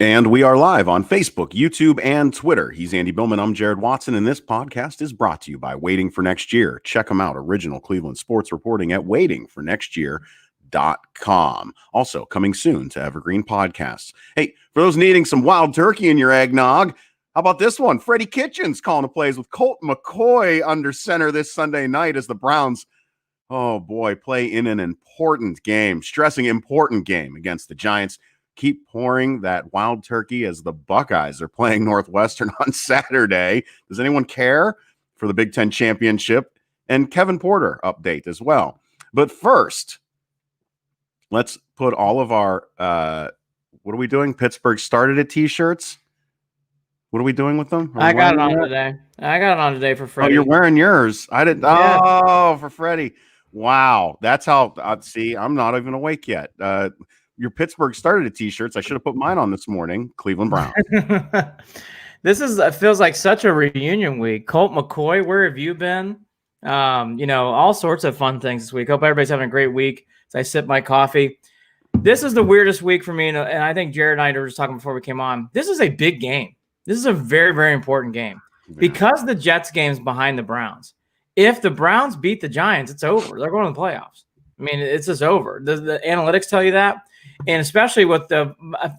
And we are live on Facebook, YouTube, and Twitter. He's Andy Billman. I'm Jared Watson, and this podcast is brought to you by Waiting for Next Year. Check them out. Original Cleveland sports reporting at waitingfornextyear.com. Also, coming soon to Evergreen Podcasts. Hey, for those needing some wild turkey in your eggnog, how about this one? Freddie Kitchens calling the plays with Colt McCoy under center this Sunday night as the Browns, oh boy, play in an important game, stressing important game against the Giants. Keep pouring that wild turkey as the Buckeyes are playing Northwestern on Saturday. Does anyone care for the Big Ten championship? And Kevin Porter update as well. But first, let's put all of our, what are we doing? Pittsburgh started it t-shirts. What are we doing with them? I got it on today. I got it on today for Freddie. Oh, you're wearing yours. I didn't. Yeah. Oh, for Freddie. Wow. That's how, see, I'm not even awake yet. Your Pittsburgh started it t-shirts. I should have put mine on this morning. Cleveland Browns. It feels like such a reunion week. Colt McCoy, where have you been? All sorts of fun things this week. Hope everybody's having a great week as I sip my coffee. This is the weirdest week for me, and I think Jared and I were just talking before we came on. This is a big game. This is a very, very important game because the Jets game's behind the Browns. If the Browns beat the Giants, it's over. They're going to the playoffs. I mean, it's just over. The analytics tell you that. And especially with the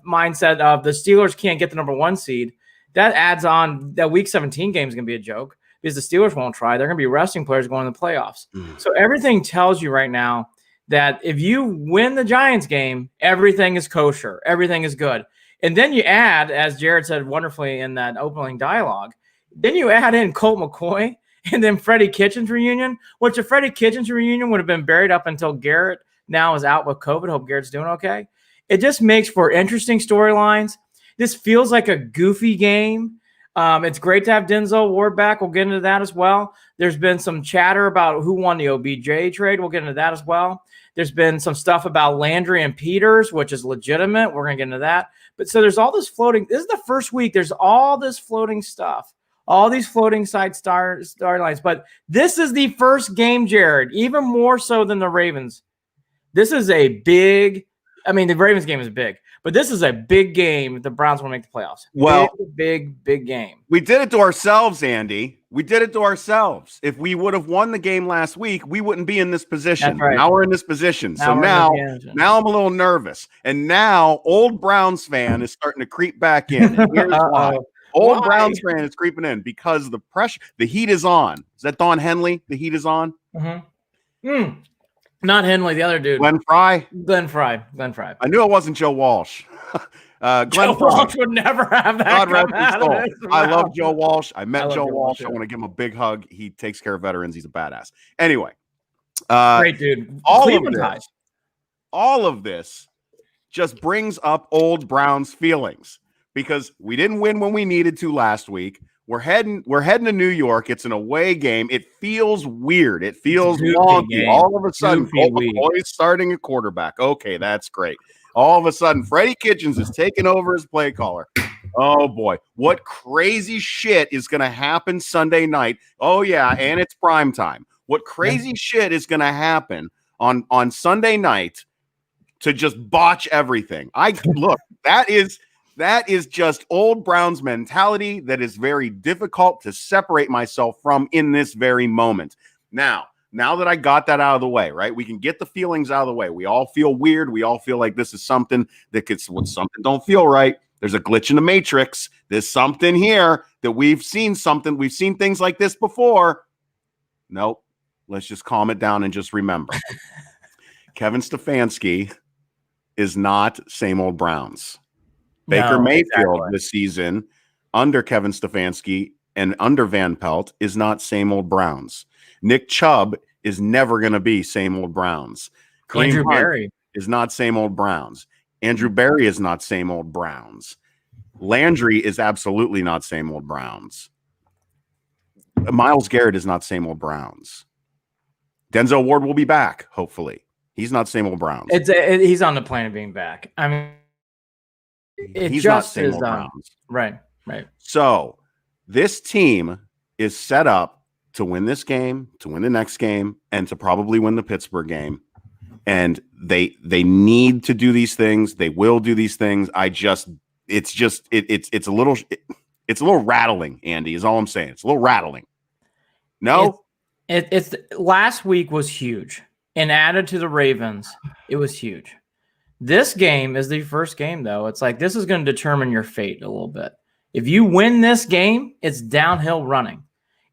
mindset of the Steelers can't get the number 1 seed, that adds on that Week 17 game is going to be a joke because the Steelers won't try. They're going to be resting players going to the playoffs. So everything tells you right now that if you win the Giants game, everything is kosher. Everything is good. And then you add, as Jared said wonderfully in that opening dialogue, then you add in Colt McCoy and then Freddie Kitchens reunion, which a Freddie Kitchens reunion would have been buried up until Garrett now is out with COVID. Hope Garrett's doing okay. It just makes for interesting storylines. This feels like a goofy game. It's great to have Denzel Ward back. We'll get into that as well. There's been some chatter about who won the OBJ trade. We'll get into that as well. There's been some stuff about Landry and Peters, which is legitimate. We're going to get into that. But so there's all this floating. This is the first week. There's all this floating stuff, all these floating side storylines. But this is the first game, Jared, even more so than the Ravens. This is a big, the Ravens game is big, but this is a big game if the Browns want to make the playoffs. Well, big game. We did it to ourselves, Andy. We did it to ourselves. If we would have won the game last week, we wouldn't be in this position. That's right. Now we're in this position. Now I'm a little nervous. And now old Browns fan is starting to creep back in. And here's why. Old Browns fan is creeping in because the pressure, the heat is on. Is that Don Henley? The heat is on? Mm-hmm. Not Henley, the other dude. Glenn Fry. I knew it wasn't Joe Walsh. Joe Walsh would never have that. God rest his soul. I love Joe Walsh. I met Joe Walsh. I want to give him a big hug. He takes care of veterans. He's a badass. Anyway. Great dude. All of this just brings up old Browns feelings because we didn't win when we needed to last week. We're heading to New York. It's an away game. It feels weird. It feels wonky. All of a sudden, Colt McCoy's starting a quarterback. Okay, that's great. All of a sudden, Freddie Kitchens is taking over as play caller. Oh, boy. What crazy shit is going to happen Sunday night? Oh, yeah, and it's prime time. What crazy shit is going to happen on Sunday night to just botch everything? Look, that is just old Browns mentality that is very difficult to separate myself from in this very moment. Now that I got that out of the way, right? We can get the feelings out of the way. We all feel weird. We all feel like this is something something don't feel right. There's a glitch in the matrix. There's something here that we've seen things like this before. Nope. Let's just calm it down and just remember. Kevin Stefanski is not same old Browns. Baker Mayfield this season under Kevin Stefanski and under Van Pelt is not same old Browns. Nick Chubb is never going to be same old Browns. Andrew Berry is not same old Browns. Andrew Berry is not same old Browns. Landry is absolutely not same old Browns. Myles Garrett is not same old Browns. Denzel Ward will be back, hopefully. He's not same old Browns. He's on the plane of being back. I mean, he's not same old Browns. Right. So this team is set up to win this game, to win the next game, and to probably win the Pittsburgh game. And they need to do these things. They will do these things. I just it's just it's a little rattling. Andy is all I'm saying. It's a little rattling. No, it's last week was huge, and added to the Ravens, it was huge. This game is the first game, though. It's like this is going to determine your fate a little bit. If you win this game, it's downhill running.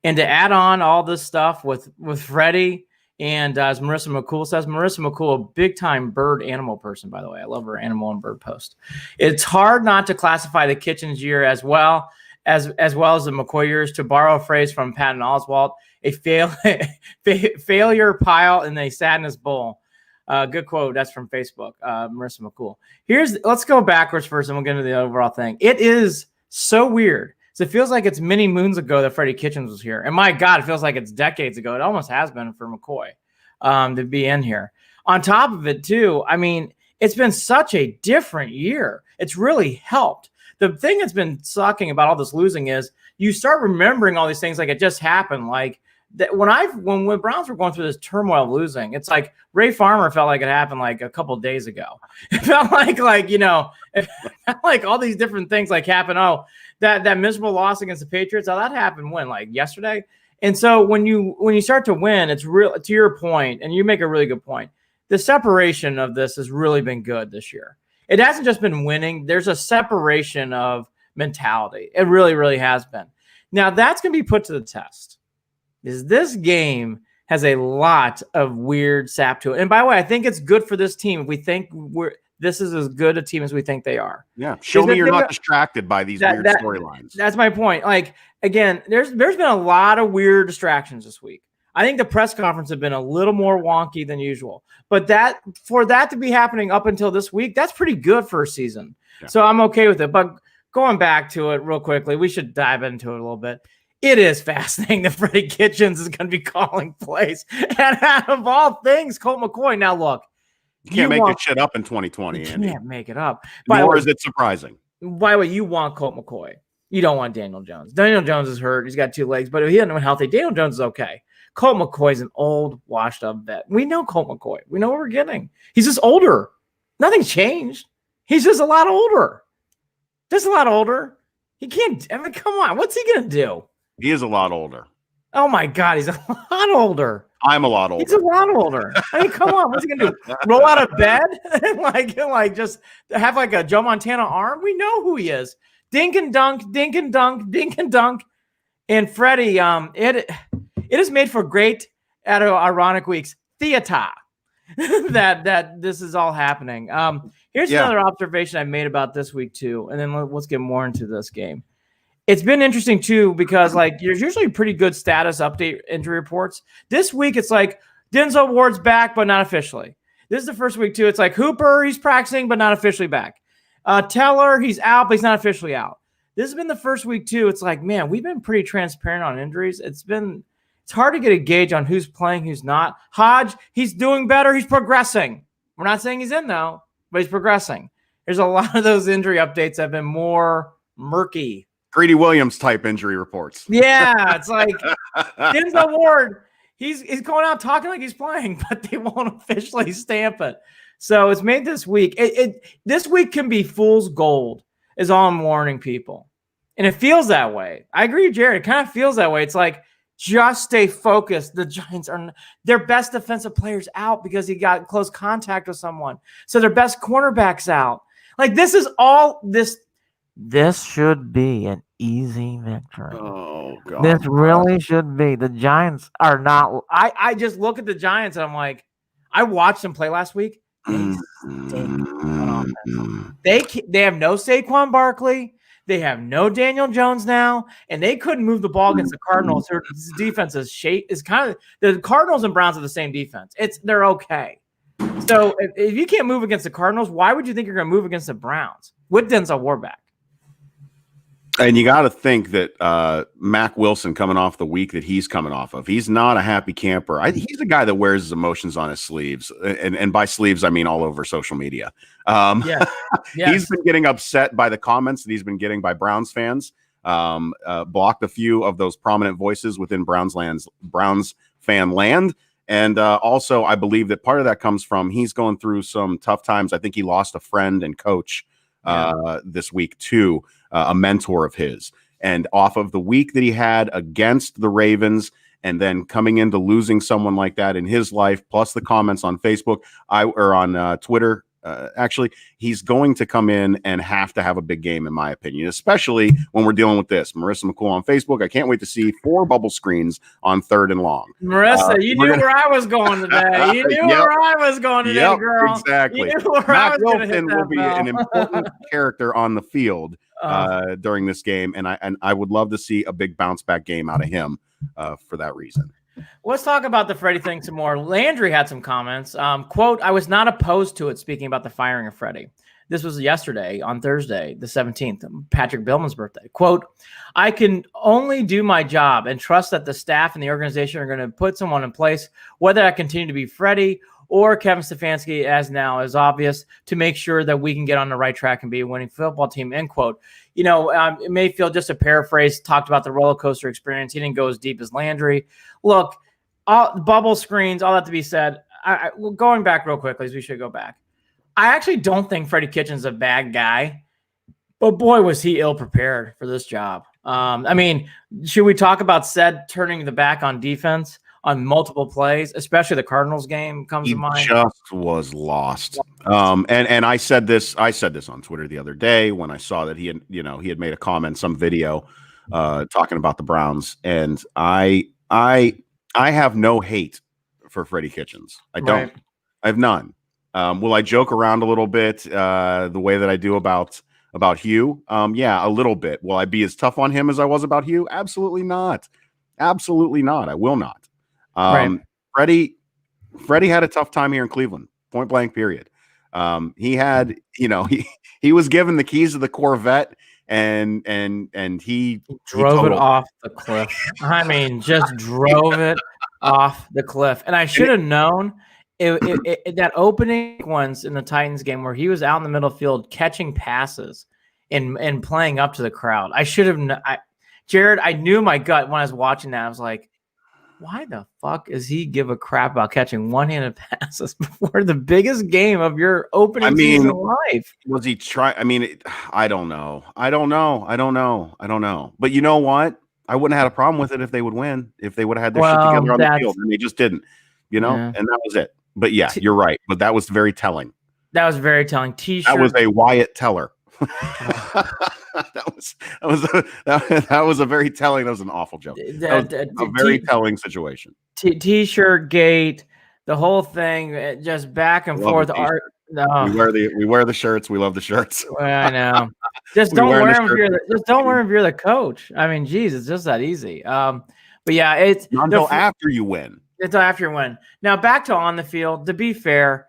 And to add on all this stuff with Freddie and as Marissa McCool says, Marissa McCool, a big-time bird animal person, by the way. I love her animal and bird post. It's hard not to classify the Kitchens year as well as the McCoy years, to borrow a phrase from Patton Oswalt, a failure pile in a sadness bowl. Good quote. That's from Facebook. Marissa McCool. Let's go backwards first, and we'll get into the overall thing. It is so weird. So it feels like it's many moons ago that Freddie Kitchens was here. And my God, it feels like it's decades ago. It almost has been for McCoy to be in here. On top of it, too, I mean, it's been such a different year. It's really helped. The thing that's been sucking about all this losing is you start remembering all these things like it just happened. Like that when Browns were going through this turmoil of losing, it's like Ray Farmer felt like it happened like a couple of days ago. It felt like it felt like all these different things like happened. Oh, that miserable loss against the Patriots. Oh, that happened when? Like yesterday. And so when you start to win, it's real. To your point, and you make a really good point. The separation of this has really been good this year. It hasn't just been winning. There's a separation of mentality. It really, really has been. Now that's going to be put to the test. This game has a lot of weird sap to it. And by the way, I think it's good for this team if we think this is as good a team as we think they are. Yeah. Show me you're not distracted by these weird storylines. That's my point. Like, again, there's been a lot of weird distractions this week. I think the press conference have been a little more wonky than usual. But for that to be happening up until this week, that's pretty good for a season. Yeah. So I'm okay with it. But going back to it real quickly, we should dive into it a little bit. It is fascinating that Freddie Kitchens is going to be calling plays. And out of all things, Colt McCoy. Now, look. You can't make this shit up in 2020, Andy. You can't make it up. Nor is it surprising. By the way, you want Colt McCoy. You don't want Daniel Jones. Daniel Jones is hurt. He's got 2 legs, but if he isn't healthy, Daniel Jones is okay. Colt McCoy's an old, washed-up vet. We know Colt McCoy. We know what we're getting. He's just older. Nothing's changed. He's just a lot older. Just a lot older. He can't – I mean, come on. What's he going to do? He is a lot older. Oh, my God. He's a lot older. I'm a lot older. He's a lot older. I mean, come on. What's he going to do? Roll out of bed and like just have like a Joe Montana arm? We know who he is. Dink and dunk, dink and dunk, dink and dunk. And Freddie, it is made for great, out of ironic weeks, theater that this is all happening. Here's another observation I made about this week, too. And then let's get more into this game. It's been interesting, too, because like there's usually pretty good status update injury reports. This week, it's like Denzel Ward's back, but not officially. This is the first week, too. It's like Hooper, he's practicing, but not officially back. Teller, he's out, but he's not officially out. This has been the first week, too. It's like, man, we've been pretty transparent on injuries. It's hard to get a gauge on who's playing, who's not. Hodge, he's doing better. He's progressing. We're not saying he's in, though, but he's progressing. There's a lot of those injury updates that have been more murky. Greedy Williams type injury reports. Yeah, it's like Denzel Ward. He's going out talking like he's playing, but they won't officially stamp it. So it's made this week. This week can be fool's gold, is all I'm warning people. And it feels that way. I agree with Jared. It kind of feels that way. It's like, just stay focused. The Giants are their best defensive players out because he got close contact with someone. So their best cornerback's out. Like this is all this. This should be an easy victory. Oh, God. This really should be. The Giants are not. I just look at the Giants and I'm like, I watched them play last week. They have no Saquon Barkley. They have no Daniel Jones now, and they couldn't move the ball against the Cardinals. Their defense is kind of the Cardinals and Browns are the same defense. They're okay. So if you can't move against the Cardinals, why would you think you're going to move against the Browns with Denzel Ward back? And you got to think that Mac Wilson coming off the week that he's coming off of, he's not a happy camper. He's a guy that wears his emotions on his sleeves. And by sleeves, I mean all over social media. Yes. He's been getting upset by the comments that he's been getting by Browns fans. Blocked a few of those prominent voices within Browns fan land. And also, I believe that part of that comes from he's going through some tough times. I think he lost a friend and coach this week too, a mentor of his. And off of the week that he had against the Ravens, and then coming into losing someone like that in his life, plus the comments on Facebook, or on Twitter, actually, he's going to come in and have to have a big game, in my opinion, especially when we're dealing with this. Marissa McCool on Facebook. I can't wait to see 4 bubble screens on 3rd and long. Marissa, you knew where I was going today. You knew where I was going today, girl. Exactly. Matt Wilson will be an important character on the field during this game, and I would love to see a big bounce back game out of him for that reason. Let's talk about the Freddie thing some more. Landry had some comments. Quote, I was not opposed to it, speaking about the firing of Freddie. This was yesterday on Thursday, the 17th, Patrick Billman's birthday. Quote, I can only do my job and trust that the staff and the organization are going to put someone in place, whether I continue to be Freddie or Kevin Stefanski, as now is obvious, to make sure that we can get on the right track and be a winning football team, end quote. You know, Mayfield, just a paraphrase, talked about the roller coaster experience. He didn't go as deep as Landry. Look, all bubble screens, all that to be said, going back real quickly, as we should go back. I actually don't think Freddie Kitchens is a bad guy, but boy, was he ill prepared for this job. I mean, should we talk about turning the back on defense on multiple plays, especially the Cardinals game comes to mind? He just was lost. And I said this on Twitter the other day when I saw that he had made a comment, some video talking about the Browns, and I have no hate for Freddie Kitchens. I don't. Right. I have none. Will I joke around a little bit the way that I do about Hugh? Yeah, a little bit. Will I be as tough on him as I was about Hugh? Absolutely not. Absolutely not. I will not. Right. Freddie had a tough time here in Cleveland, point blank period. He had, he was given the keys of the Corvette and he drove it off the cliff. I mean, just drove it off the cliff. And I should have known that opening ones in the Titans game where he was out in the middle field catching passes and playing up to the crowd. I should have, Jared, I knew my gut when I was watching that. I was like, why the fuck is he give a crap about catching one-handed passes before the biggest game of your opening season of life? Was he trying? I mean, I don't know. But you know what? I wouldn't have had a problem with it if they would win, if they would have had their shit together on the field, and they just didn't, and that was it. But yeah, you're right. But that was very telling. That was very telling. T-shirt. That was a Wyatt Teller. that was a very telling. That was an awful joke. A very telling situation. T-shirt gate, the whole thing, just back and forth. We wear the shirts. We love the shirts. I know. Just don't wear them. Don't wear them if you're the coach. I mean, geez, it's just that easy. But yeah, it's not until after you win. It's after you win. Now back to on the field. To be fair,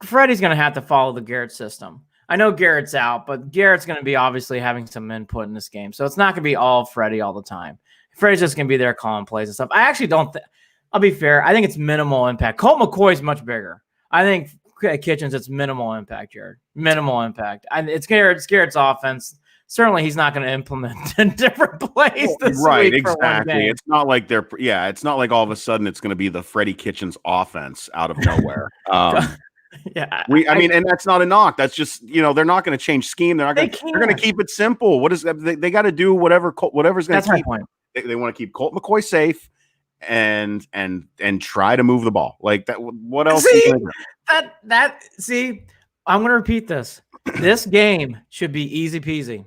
Freddie's going to have to follow the Garrett system. I know Garrett's out, but Garrett's going to be obviously having some input in this game. So it's not going to be all Freddie all the time. Freddie's just going to be there calling plays and stuff. I actually don't I'll be fair. I think it's minimal impact. Colt McCoy is much bigger. I think Kitchens, it's minimal impact, Jared. Minimal impact. It's Garrett's offense. Certainly he's not going to implement in different plays this week. Exactly. It's not like it's not like all of a sudden it's going to be the Freddie Kitchens offense out of nowhere. Yeah, and that's not a knock. That's just they're not going to change scheme. They're going to keep it simple. What is they got to do? Whatever's going to keep. They want to keep Colt McCoy safe and try to move the ball like that. What else? See, I'm going to repeat this. This game should be easy peasy.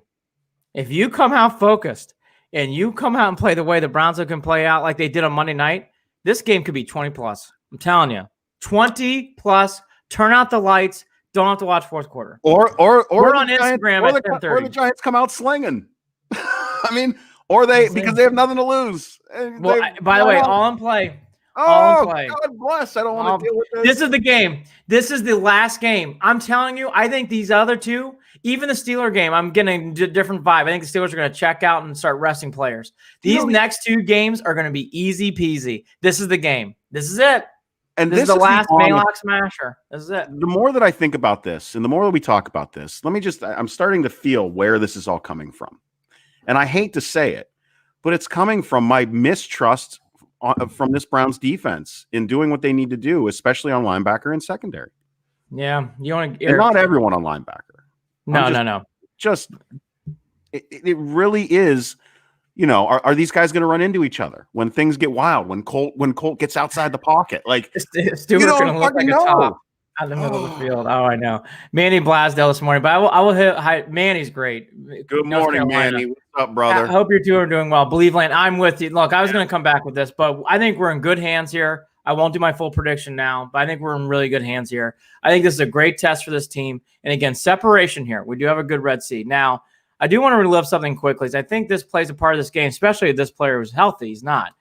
If you come out focused and you come out and play the way the Browns can play out like they did on Monday night, this game could be 20 plus. I'm telling you, 20 plus. Turn out the lights. Don't have to watch fourth quarter. Or we're on Instagram at 10:30. Or the Giants come out slinging. Because they have nothing to lose. Well, by the way, all in play. Oh, God bless. I don't want to deal with this. This is the game. This is the last game. I'm telling you, I think these other two, even the Steeler game, I'm getting a different vibe. I think the Steelers are going to check out and start resting players. These next two games are going to be easy peasy. This is the game. This is it. And this is the last Maylock smasher. This is it. The more that I think about this and the more that we talk about this, I'm starting to feel where this is all coming from. And I hate to say it, but it's coming from my mistrust from this Browns defense in doing what they need to do, especially on linebacker and secondary. Yeah. And not everyone on linebacker. No. Just it really is. Are these guys going to run into each other when things get wild? When Colt gets outside the pocket, like Stewart's going to look like a top out in the middle of the field. Oh, I know. Manny Blasdell this morning, but I will hit. Manny's great. Good morning, Manny. What's up, brother? I hope you're doing well. Believeland, I'm with you. Look, I was going to come back with this, but I think we're in good hands here. I won't do my full prediction now, but I think we're in really good hands here. I think this is a great test for this team. And again, separation here. We do have a good red sea. Now, I do want to relive something quickly. I think this plays a part of this game, especially if this player was healthy. He's not.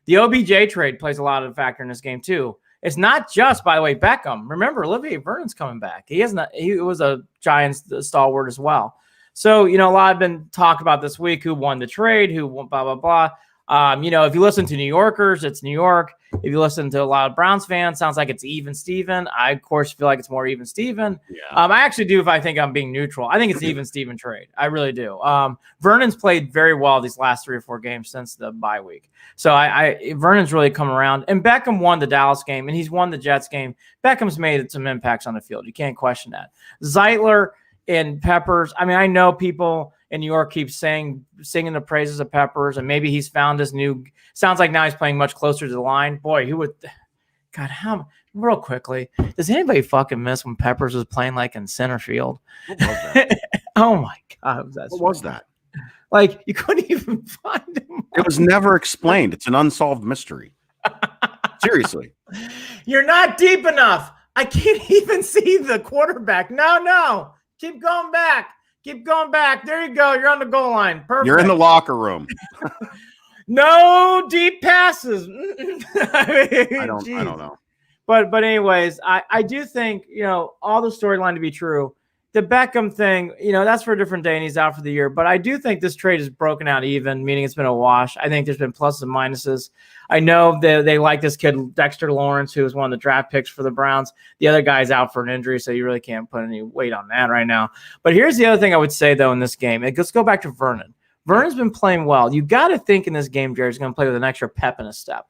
The OBJ trade plays a lot of a factor in this game too. It's not just, by the way, Beckham. Remember, Olivier Vernon's coming back. He was a Giants stalwart as well. So, a lot have been talked about this week, who won the trade, who won, blah, blah, blah. If you listen to New Yorkers, it's New York. If you listen to a lot of Browns fans, sounds like it's even Steven. I, of course, feel like it's more even Steven. Yeah. I actually do if I think I'm being neutral. I think it's even Steven trade. I really do. Vernon's played very well these last 3 or 4 games since the bye week. So Vernon's really come around. And Beckham won the Dallas game, and he's won the Jets game. Beckham's made some impacts on the field. You can't question that. Zeitler and Peppers. I mean, I know people in New York keep singing the praises of Peppers, and maybe he's found his new. Sounds like now he's playing much closer to the line. Boy, who would? God, real quickly, does anybody fucking miss when Peppers was playing like in center field? What was that? Oh my God, what was that? Like you couldn't even find him. It was never explained. It's an unsolved mystery. Seriously, you're not deep enough. I can't even see the quarterback. No, keep going back. Keep going back. There you go. You're on the goal line. Perfect. You're in the locker room. No deep passes. I don't know. But anyways, I do think, all the storyline to be true. The Beckham thing, that's for a different day and he's out for the year. But I do think this trade is broken out even, meaning it's been a wash. I think there's been pluses and minuses. I know they like this kid, Dexter Lawrence, who was one of the draft picks for the Browns. The other guy's out for an injury, so you really can't put any weight on that right now. But here's the other thing I would say, though, in this game. Let's go back to Vernon. Vernon's been playing well. You got to think in this game, Jared's going to play with an extra pep in his step.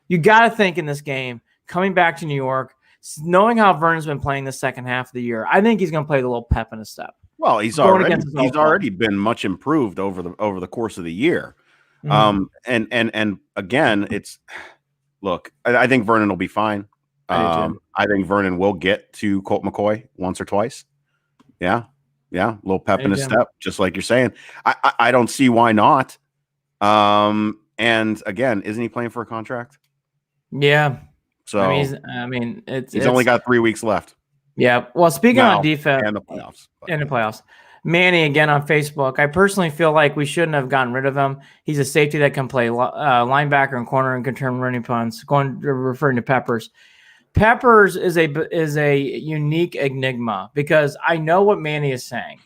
You got to think in this game, coming back to New York, knowing how Vernon's been playing the second half of the year, I think he's going to play with a little pep in his step. Well, he's already been much improved over the course of the year. Mm-hmm. And again, I think Vernon will be fine. I think Vernon will get to Colt McCoy once or twice. Yeah. A little pep in his step, just like you're saying. I don't see why not. And again, isn't he playing for a contract? Yeah. So he's only got 3 weeks left. Yeah. Well, speaking on defense and the playoffs. In the playoffs. Manny again on Facebook. I personally feel like we shouldn't have gotten rid of him. He's a safety that can play linebacker and corner and can turn running punts. Referring to Peppers. Peppers is a unique enigma because I know what Manny is saying,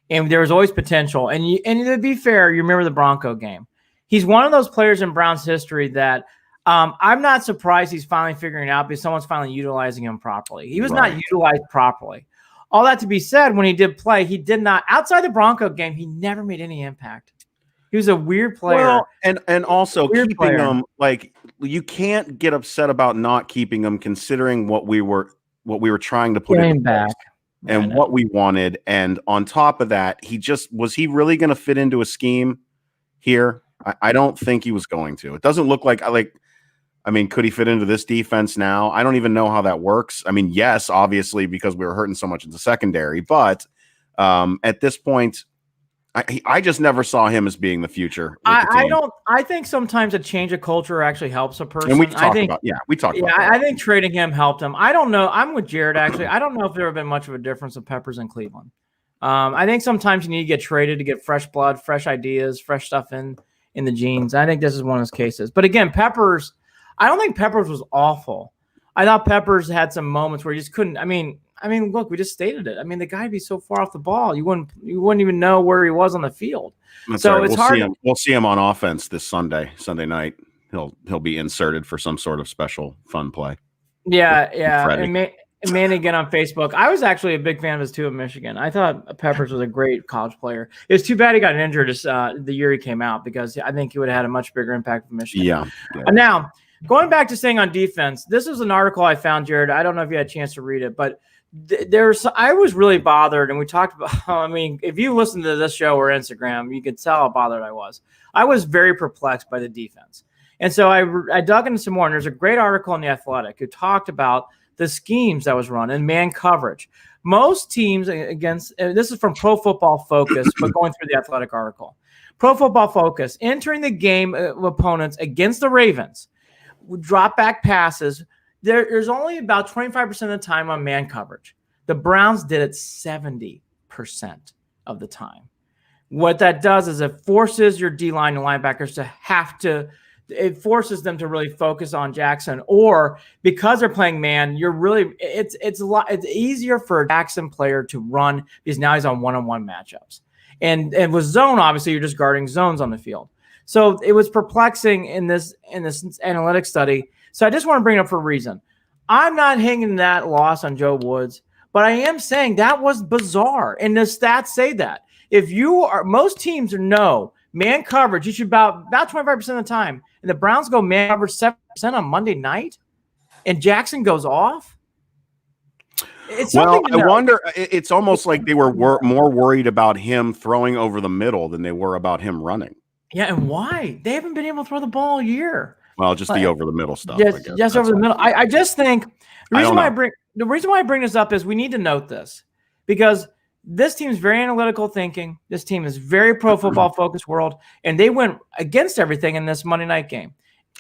and there was always potential. And to be fair, you remember the Bronco game. He's one of those players in Browns history that I'm not surprised he's finally figuring it out because someone's finally utilizing him properly. He was not utilized properly. All that to be said, when he did play, he did not. Outside the Bronco game, he never made any impact. He was a weird player. Well, and also keeping him, like, you can't get upset about not keeping him considering what we were trying to put in back and what we wanted. And on top of that, was he really going to fit into a scheme here? I don't think he was going to. It doesn't look like could he fit into this defense now? I don't even know how that works. I mean, yes, obviously, because we were hurting so much in the secondary, but at this point, I just never saw him as being the future. I think sometimes a change of culture actually helps a person. And we talked about that. I think trading him helped him. I don't know. I'm with Jared, actually. I don't know if there have been much of a difference with Peppers in Cleveland. I think sometimes you need to get traded to get fresh blood, fresh ideas, fresh stuff in the genes. I think this is one of those cases. But again, Peppers, I don't think Peppers was awful. I thought Peppers had some moments where he just couldn't. I mean, look, we just stated it. I mean, the guy'd be so far off the ball, you wouldn't even know where he was on the field. That's so right. It's hard. We'll see him on offense this Sunday night. He'll be inserted for some sort of special fun play. Yeah. And Manny again on Facebook. I was actually a big fan of his too at Michigan. I thought Peppers was a great college player. It was too bad he got injured the year he came out because I think he would have had a much bigger impact for Michigan. Yeah. Now, going back to staying on defense, this is an article I found, Jared. I don't know if you had a chance to read it, but I was really bothered, and we talked about, I mean, if you listen to this show or Instagram, you could tell how bothered I was. I was very perplexed by the defense. And so I dug into some more, and there's a great article in The Athletic who talked about the schemes that was run and man coverage. Most teams against, this is from Pro Football Focus, but going through the Athletic article. Pro Football Focus, entering the game of opponents against the Ravens, drop back passes, there's only about 25% of the time on man coverage. The Browns did it 70% of the time. What that does is it forces your D-line and linebackers it forces them to really focus on Jackson, or because they're playing man, it's easier for a Jackson player to run because now he's on one-on-one matchups. And with zone, obviously you're just guarding zones on the field. So it was perplexing in this analytics study. So I just want to bring it up for a reason. I'm not hanging that loss on Joe Woods, but I am saying that was bizarre. And the stats say that. If most teams know man coverage, you should about 25% of the time. And the Browns go man coverage 7% on Monday night, and Jackson goes off. I wonder. It's almost like they were more worried about him throwing over the middle than they were about him running. Yeah, and why? They haven't been able to throw the ball all year. Well, just the over the middle stuff. Yes, over the middle. I just think the reason why I bring this up is we need to note this, because this team is very analytical thinking. This team is very Pro Football Focus world, and they went against everything in this Monday night game.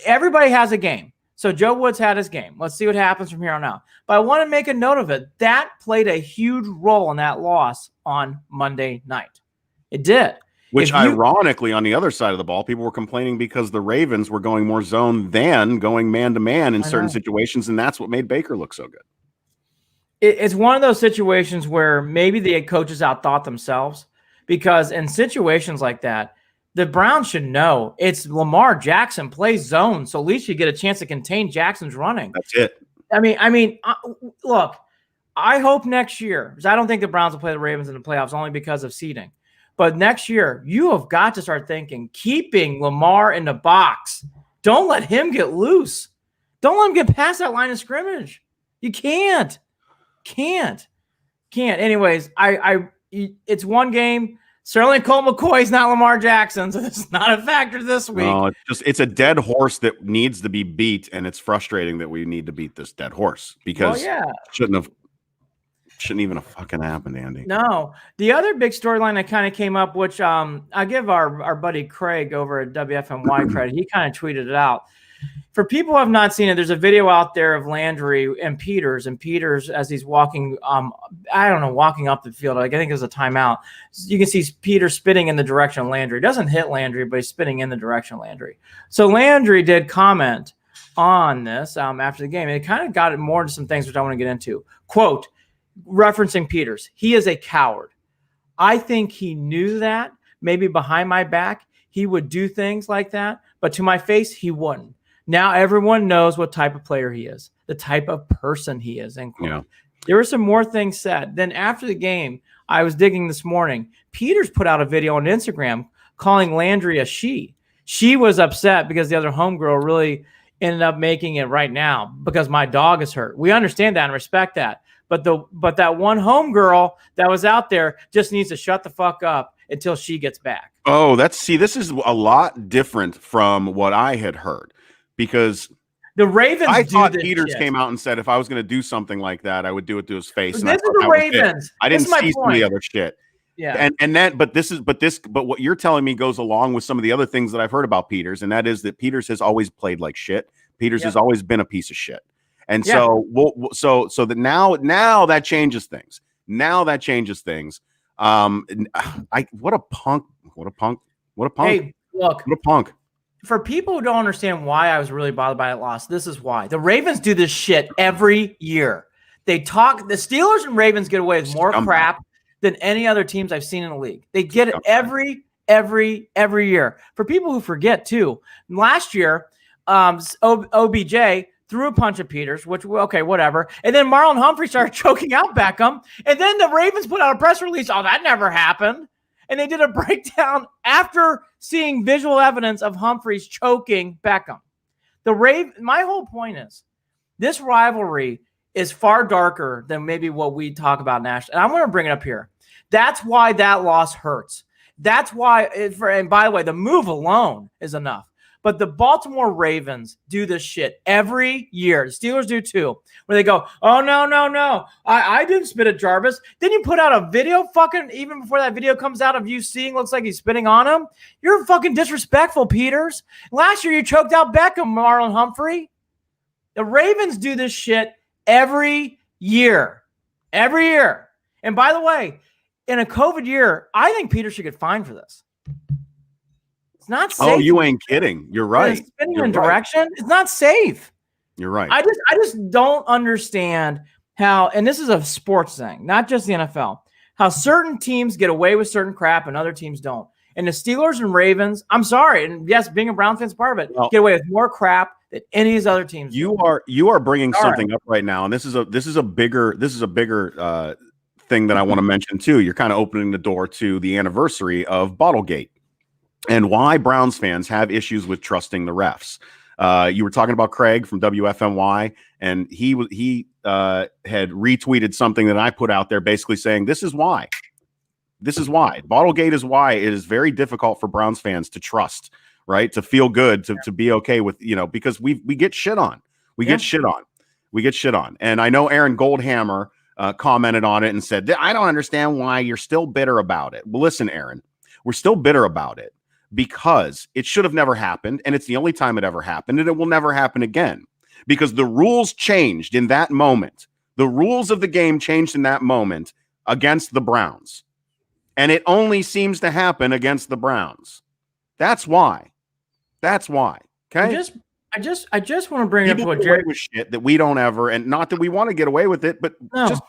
Everybody has a game. So Joe Woods had his game. Let's see what happens from here on out. But I want to make a note of it. That played a huge role in that loss on Monday night. It did. Which ironically, on the other side of the ball, people were complaining because the Ravens were going more zone than going man-to-man in certain situations, and that's what made Baker look so good. It's one of those situations where maybe the coaches outthought themselves, because in situations like that, the Browns should know it's Lamar Jackson plays zone, so at least you get a chance to contain Jackson's running. That's it. I mean, look, I hope next year, because I don't think the Browns will play the Ravens in the playoffs only because of seeding. But next year, you have got to start thinking, keeping Lamar in the box. Don't let him get loose. Don't let him get past that line of scrimmage. You can't. Anyways, it's one game. Certainly Colt McCoy is not Lamar Jackson, so it's not a factor this week. No, it's a dead horse that needs to be beat, and it's frustrating that we need to beat this dead horse because shouldn't even have fucking happened, Andy. No. The other big storyline that kind of came up, which I give our buddy Craig over at WFNY credit. He kind of tweeted it out. For people who have not seen it, there's a video out there of Landry and Peters. And Peters, as he's walking, walking up the field, I think it was a timeout. You can see Peters spitting in the direction of Landry. He doesn't hit Landry, but he's spitting in the direction of Landry. So Landry did comment on this after the game. And it kind of got more into some things which I want to get into. Quote, referencing Peters, he is a coward. I think he knew that. Maybe behind my back, he would do things like that. But to my face, he wouldn't. Now everyone knows what type of player he is, the type of person he is. End quote. Yeah. There were some more things said. Then after the game, I was digging this morning. Peters put out a video on Instagram calling Landry a she. She was upset because the other homegirl really ended up making it right now because my dog is hurt. We understand that and respect that. But that one homegirl that was out there just needs to shut the fuck up until she gets back. Oh, this is a lot different from what I had heard. Because the Ravens, I thought Peters came out and said if I was going to do something like that, I would do it to his face. This is the Ravens. I didn't see some of the other shit. Yeah, but what you're telling me goes along with some of the other things that I've heard about Peters, and that is that Peters has always played like shit. Peters has always been a piece of shit, and so that now that changes things. Now that changes things. What a punk. Hey, look, what a punk. For people who don't understand why I was really bothered by that loss, this is why. The Ravens do this shit every year. The Steelers and Ravens get away with more crap than any other teams I've seen in the league. They get it every year. For people who forget, too, last year, OBJ threw a punch at Peters, which, okay, whatever. And then Marlon Humphrey started choking out Beckham. And then the Ravens put out a press release. Oh, that never happened. And they did a breakdown after seeing visual evidence of Humphreys choking Beckham. My whole point is this rivalry is far darker than maybe what we talk about nationally. And I'm going to bring it up here. That's why that loss hurts. That's why, and by the way, the move alone is enough. But the Baltimore Ravens do this shit every year. The Steelers do too, where they go, oh, no. I didn't spit at Jarvis. Then you put out a video even before that video comes out of you seeing looks like he's spitting on him. You're fucking disrespectful, Peters. Last year you choked out Beckham, Marlon Humphrey. The Ravens do this shit every year. Every year. And by the way, in a COVID year, I think Peters should get fined for this. It's not safe. Oh, you ain't kidding. You're right. Spinning in direction. It's not safe. You're right. I just don't understand how, and this is a sports thing, not just the NFL, how certain teams get away with certain crap and other teams don't. And the Steelers and Ravens, I'm sorry, and yes, being a Brown fan's part of it, get away with more crap than any of these other teams. You are bringing something up right now, and this is a bigger thing that I want to mention too. You're kind of opening the door to the anniversary of Bottlegate and why Browns fans have issues with trusting the refs. You were talking about Craig from WFNY, and he had retweeted something that I put out there basically saying, this is why. Bottlegate is why it is very difficult for Browns fans to trust, right? To feel good, to be okay with, because we get shit on. We get shit on. And I know Aaron Goldhammer commented on it and said, I don't understand why you're still bitter about it. Well, listen, Aaron, we're still bitter about it because it should have never happened. And it's the only time it ever happened. And it will never happen again because the rules changed in that moment. The rules of the game changed in that moment against the Browns. And it only seems to happen against the Browns. That's why. Okay. I just want to bring up what Jared with shit that we don't ever, and not that we want to get away with it, but just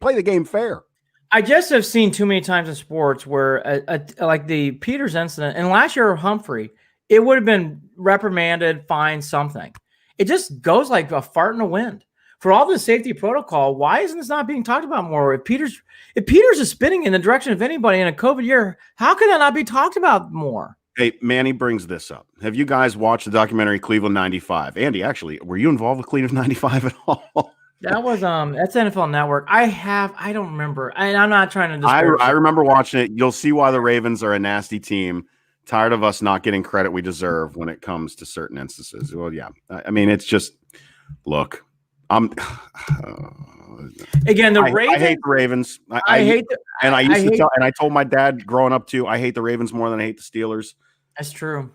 play the game fair. I just have seen too many times in sports where like the Peters incident and last year Humphrey, it would have been reprimanded, fined, something. It just goes like a fart in the wind. For all the safety protocol, why isn't this not being talked about more? If Peters is spinning in the direction of anybody in a COVID year, how can that not be talked about more? Hey, Manny brings this up. Have you guys watched the documentary Cleveland 95? Andy, actually, were you involved with Cleveland 95 at all? That was that's NFL Network. I don't remember. I'm not trying to I remember watching it. You'll see why the Ravens are a nasty team. Tired of us not getting credit we deserve when it comes to certain instances. Well, yeah. I mean, it's just look. Again, the Ravens. I hate the Ravens. I told my dad growing up too. I hate the Ravens more than I hate the Steelers. That's true.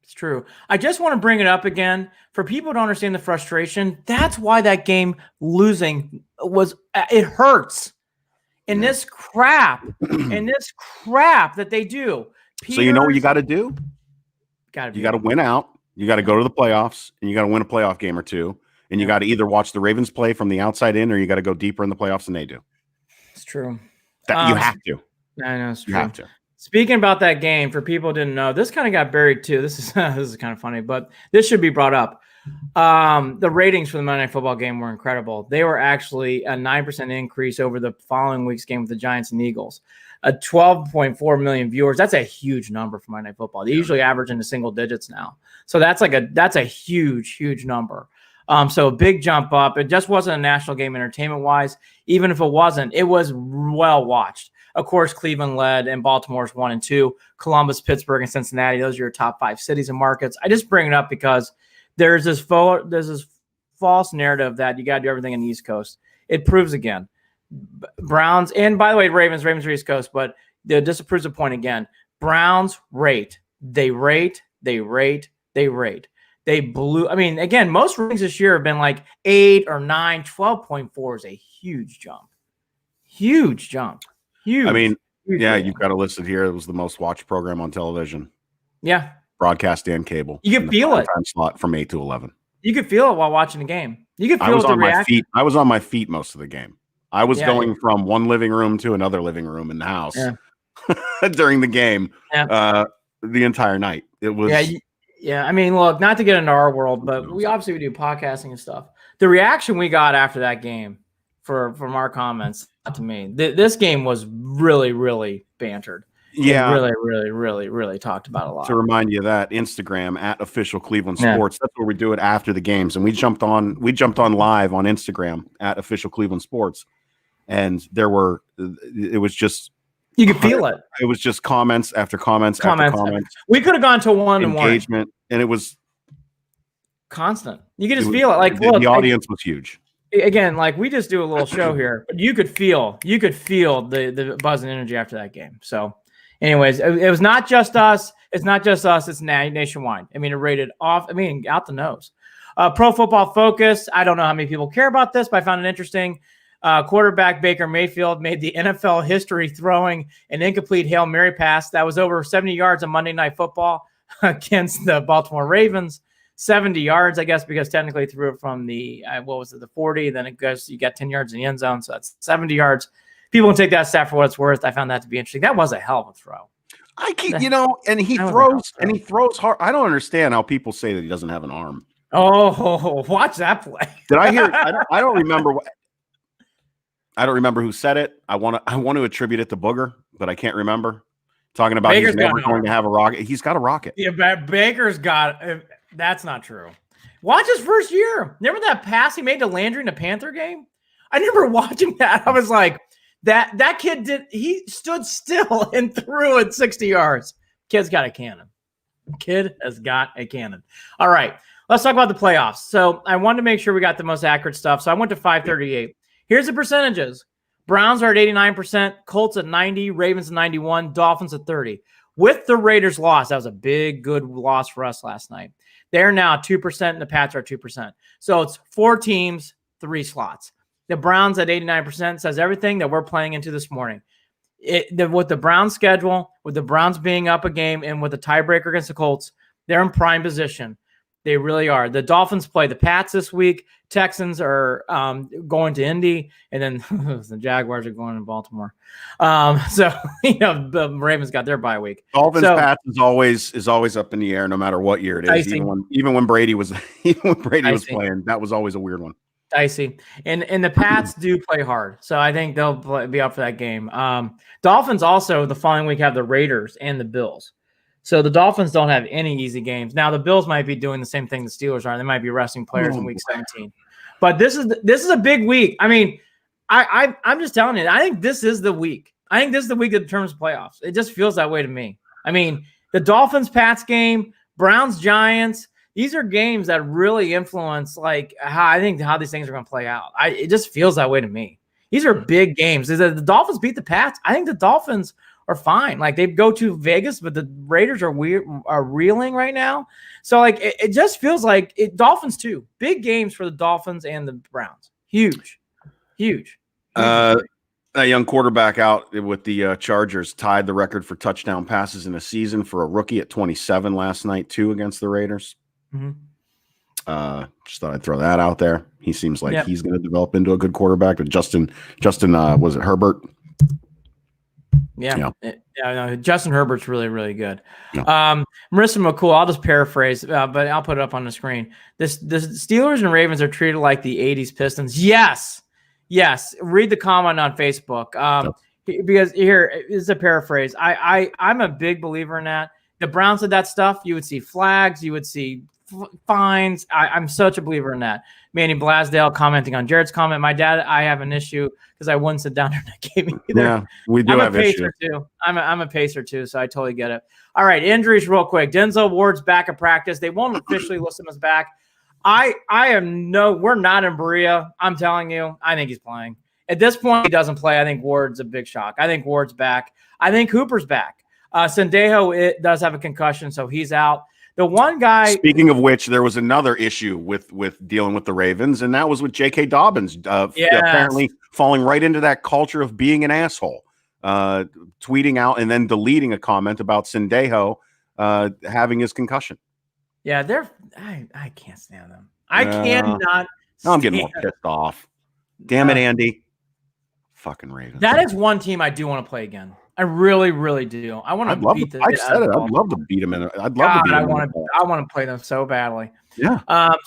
It's true. I just want to bring it up again for people to understand the frustration. That's why that game losing it hurts. In this crap, that they do. So you know what you got to do? You got to win out. You got to go to the playoffs, and you got to win a playoff game or two. And you got to either watch the Ravens play from the outside in, or you got to go deeper in the playoffs than they do. It's true. You have to. I know it's true. You have to. Speaking about that game, for people who didn't know, this kind of got buried too. This is kind of funny, but this should be brought up. The ratings for the Monday Night Football game were incredible. They were actually a 9% increase over the following week's game with the Giants and Eagles. 12.4 million viewers. That's a huge number for Monday Night Football. They usually average into single digits now. So that's a huge number. So a big jump up. It just wasn't a national game entertainment-wise. Even if it wasn't, it was well watched. Of course, Cleveland led, and Baltimore's 1 and 2. Columbus, Pittsburgh, and Cincinnati, those are your top 5 cities and markets. I just bring it up because there's this false narrative that you got to do everything in the East Coast. It proves again. Browns, and by the way, Ravens are East Coast, but this proves a point again. Browns rate. They rate. They blew. I mean, again, most ratings this year have been like 8 or 9. 12.4 is a huge jump. Huge. I mean, you've got it listed here. It was the most watched program on television. Yeah. Broadcast and cable. You could feel it. Time slot from 8 to 11. You could feel it while watching the game. You could feel the reaction. I was on my feet most of the game. I was going from one living room to another living room in the house during the game the entire night. It was. Yeah, I mean, look, not to get into our world, but we do podcasting and stuff. The reaction we got after that game from our comments to me, this game was really, really bantered. Yeah. really, really, really, really talked about a lot. To remind you of that, Instagram at Official Cleveland Sports. That's where we do it after the games. And we jumped on live on Instagram at Official Cleveland Sports. And it was just, you could feel it. It was just comments after comments after comments. We could have gone to one engagement, and it was constant. You could just feel it. Like, the audience was huge. Again, like we just do a little show here, but you could feel the buzz and energy after that game. So, anyways, it was not just us. It's not just us. It's nationwide. I mean, it rated off. I mean, out the nose. Pro Football Focus. I don't know how many people care about this, but I found it interesting. Quarterback Baker Mayfield made the NFL history throwing an incomplete Hail Mary pass that was over 70 yards on Monday Night Football against the Baltimore Ravens. 70 yards, I guess, because technically threw it from the, the 40. Then it goes, you got 10 yards in the end zone. So that's 70 yards. People can take that stat for what it's worth. I found that to be interesting. That was a hell of a throw. And he throws hard. I don't understand how people say that he doesn't have an arm. Oh, watch that play. Did I hear? I don't remember. I don't remember who said it. I want to attribute it to Booger, but I can't remember. Talking about Baker's he's never going to have a rocket. He's got a rocket. Yeah, Baker's got. That's not true. Watch his first year. Remember that pass he made to Landry in the Panther game? I remember watching that. I was like, that kid did. He stood still and threw it 60 yards. Kid's got a cannon. Kid has got a cannon. All right, let's talk about the playoffs. So I wanted to make sure we got the most accurate stuff. So I went to 538. Here's the percentages. Browns are at 89%, Colts at 90%, Ravens at 91%, Dolphins at 30%. With the Raiders' loss, that was a big, good loss for us last night. They're now 2%, and the Pats are 2%. So it's 4 teams, 3 slots. The Browns at 89% says everything that we're playing into this morning. With the Browns schedule, with the Browns being up a game, and with the tiebreaker against the Colts, they're in prime position. They really are. The Dolphins play the Pats this week. Texans are going to Indy, and then the Jaguars are going to Baltimore. So the Ravens got their bye week. Dolphins Pats is always up in the air, no matter what year it is. Even when Brady was playing, that was always a weird one. Dicey, and the Pats do play hard, so I think they'll be up for that game. Dolphins also the following week have the Raiders and the Bills. So the Dolphins don't have any easy games. Now the Bills might be doing the same thing the Steelers are. They might be resting players in week 17. But this is a big week. I mean, I'm just telling you, I think this is the week. I think this is the week that determines playoffs. It just feels that way to me. I mean, the Dolphins-Pats game, Browns-Giants, these are games that really influence how these things are going to play out. It just feels that way to me. These are big games. The Dolphins beat the Pats. I think the Dolphins are fine. Like they go to Vegas, but the Raiders are reeling right now. So it just feels like Dolphins too. Big games for the Dolphins and the Browns. Huge. A young quarterback out with the Chargers tied the record for touchdown passes in a season for a rookie at 27 last night too against the Raiders. Mm-hmm. Just thought I'd throw that out there. He seems like he's going to develop into a good quarterback. But Justin, was it Herbert? Yeah, Justin Herbert's really, really good. Yeah. Marissa McCool, I'll just paraphrase, but I'll put it up on the screen. The Steelers and Ravens are treated like the 80s Pistons. Yes. Read the comment on Facebook. Because here is a paraphrase. I'm a big believer in that. The Browns did that stuff. You would see flags. You would see fines. I'm such a believer in that. Manny Blasdale commenting on Jared's comment. My dad, I have an issue because I wouldn't sit down there that game either. Yeah, we do have issues too. I'm a pacer too, so I totally get it. All right, injuries real quick. Denzel Ward's back at practice. They won't officially list him as back. We're not in Berea. I'm telling you, I think he's playing. At this point, he doesn't play. I think Ward's a big shock. I think Ward's back. I think Hooper's back. Sendejo does have a concussion, so he's out. The one guy. Speaking of which, there was another issue with dealing with the Ravens, and that was with J.K. Dobbins apparently falling right into that culture of being an asshole, tweeting out and then deleting a comment about Sendejo having his concussion. Yeah, I can't stand them. I cannot. I'm getting more pissed off. Damn it, Andy. Fucking Ravens. That is one team I do want to play again. I really, really do. I want to beat them. I said it. I'd love to beat them. I want to play them so badly. Yeah.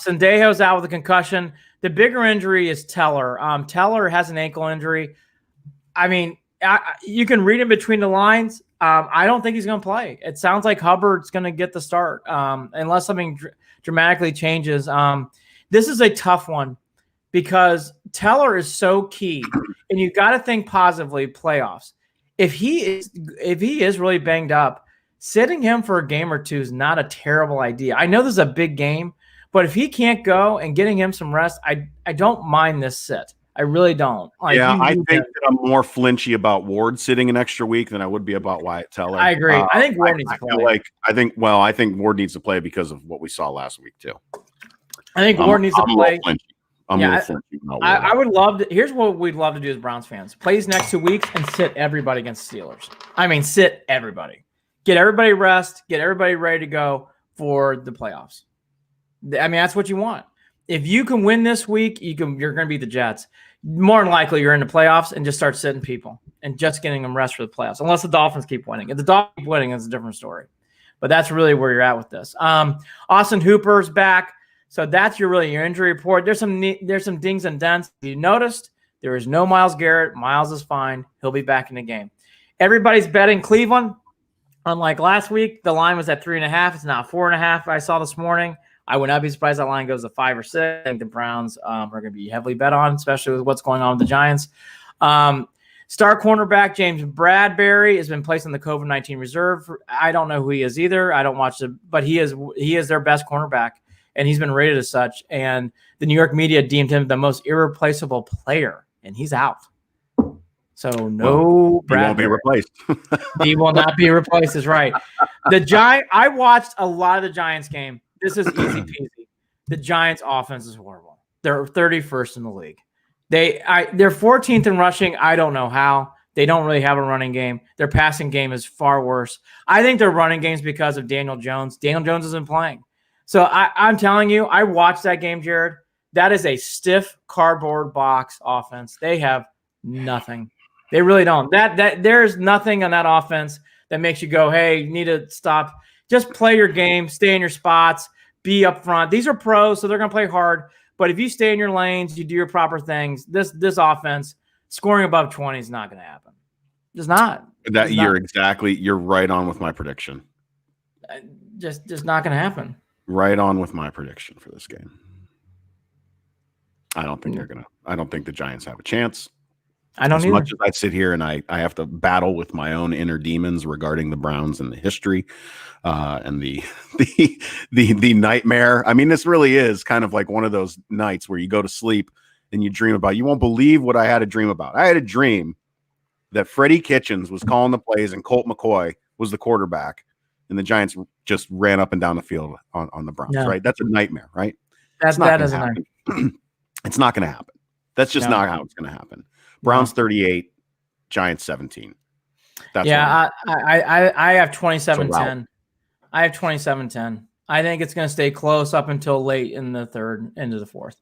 Sendejo's out with a concussion. The bigger injury is Teller. Teller has an ankle injury. I mean, you can read in between the lines. I don't think he's going to play. It sounds like Hubbard's going to get the start unless something dramatically changes. This is a tough one because Teller is so key, and you got to think positively. Playoffs. If he is really banged up, sitting him for a game or two is not a terrible idea. I know this is a big game, but if he can't go and getting him some rest, I don't mind this sit. I really don't. I think that I'm more flinchy about Ward sitting an extra week than I would be about Wyatt Teller. I agree. I think Ward needs to play. I think Ward needs to play because of what we saw last week too. I think Ward needs to play. I would love to. Here's what we'd love to do as Browns fans: play these next 2 weeks and sit everybody against the Steelers. I mean, sit everybody, get everybody rest, get everybody ready to go for the playoffs. I mean, that's what you want. If you can win this week, you're going to beat the Jets. More than likely, you're in the playoffs and just start sitting people and just getting them rest for the playoffs. Unless the Dolphins keep winning. If the Dolphins keep winning, it's a different story. But that's really where you're at with this. Austin Hooper's back, so that's your injury report. There's some dings and dents. If you noticed, there is no Myles Garrett. Myles is fine. He'll be back in the game. Everybody's betting Cleveland. Unlike last week, the line was at 3.5. It's now 4.5. I saw this morning. I would not be surprised that line goes to 5 or 6. I think the Browns are going to be heavily bet on, especially with what's going on with the Giants. Star cornerback James Bradbury has been placed on the COVID-19 reserve. I don't know who he is either. I don't watch it, but he is their best cornerback, and he's been rated as such. And the New York media deemed him the most irreplaceable player, and he's out. So Bradbury. He won't be replaced. He will not be replaced. Is right. I watched a lot of the Giants game. This is easy peasy. The Giants' offense is horrible. They're 31st in the league. They're 14th in rushing. I don't know how. They don't really have a running game. Their passing game is far worse. I think their running game is because of Daniel Jones. Daniel Jones isn't playing. So I'm telling you, I watched that game, Jared. That is a stiff cardboard box offense. They have nothing. They really don't. There's nothing on that offense that makes you go, hey, you need to stop. Just play your game, stay in your spots, be up front. These are pros, so they're going to play hard. But if you stay in your lanes, you do your proper things, this offense, scoring above 20 is not going to happen. It's not. You're right on with my prediction. Just not going to happen. Right on with my prediction for this game. I don't think I don't think the Giants have a chance. I don't as either. much as I sit here and I have to battle with my own inner demons regarding the Browns and the history and the nightmare. I mean, this really is kind of like one of those nights where you go to sleep and you dream about. You won't believe what I had a dream about. I had a dream that Freddie Kitchens was calling the plays and Colt McCoy was the quarterback, and the Giants just ran up and down the field on the Browns. Right? That's a nightmare, right? That doesn't happen. It's not going to happen. That's just not how it's going to happen. Browns 38, Giants 17. That's I have 27-10. I have 27-10. I think it's going to stay close up until late in the third, into the fourth.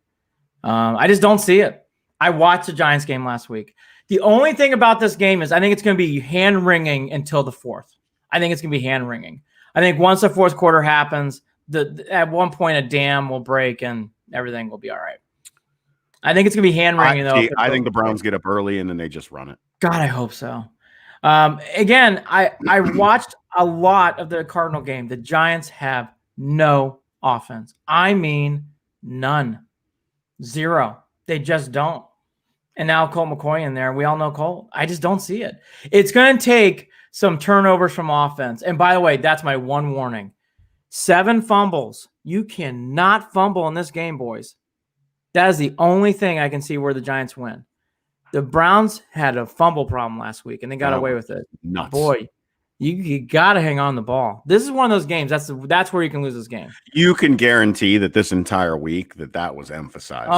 I just don't see it. I watched the Giants game last week. The only thing about this game is I think it's going to be hand-wringing until the fourth. I think it's going to be hand-wringing. I think once the fourth quarter happens, at one point a dam will break and everything will be all right. I think it's going to be hand-wringing, though. I think the Browns get up early and then they just run it. God, I hope so. Again, I watched a lot of the Cardinal game. The Giants have no offense. I mean, none. Zero. They just don't. And now Colt McCoy in there. We all know Colt. I just don't see it. It's going to take some turnovers from offense. And by the way, that's my one warning. 7 fumbles. You cannot fumble in this game, boys. That is the only thing I can see where the Giants win. The Browns had a fumble problem last week, and they got away with it. Nuts. Boy, you got to hang on the ball. This is one of those games. That's where you can lose this game. You can guarantee that this entire week that was emphasized.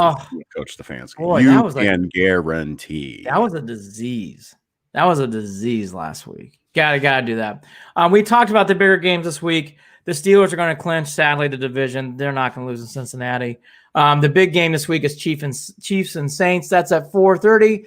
Coach Stefanski. Boy, you can guarantee. That was a disease. That was a disease last week. Got to do that. We talked about the bigger games this week. The Steelers are going to clinch, sadly, the division. They're not going to lose in Cincinnati. The big game this week is Chiefs and Saints. That's at 4:30.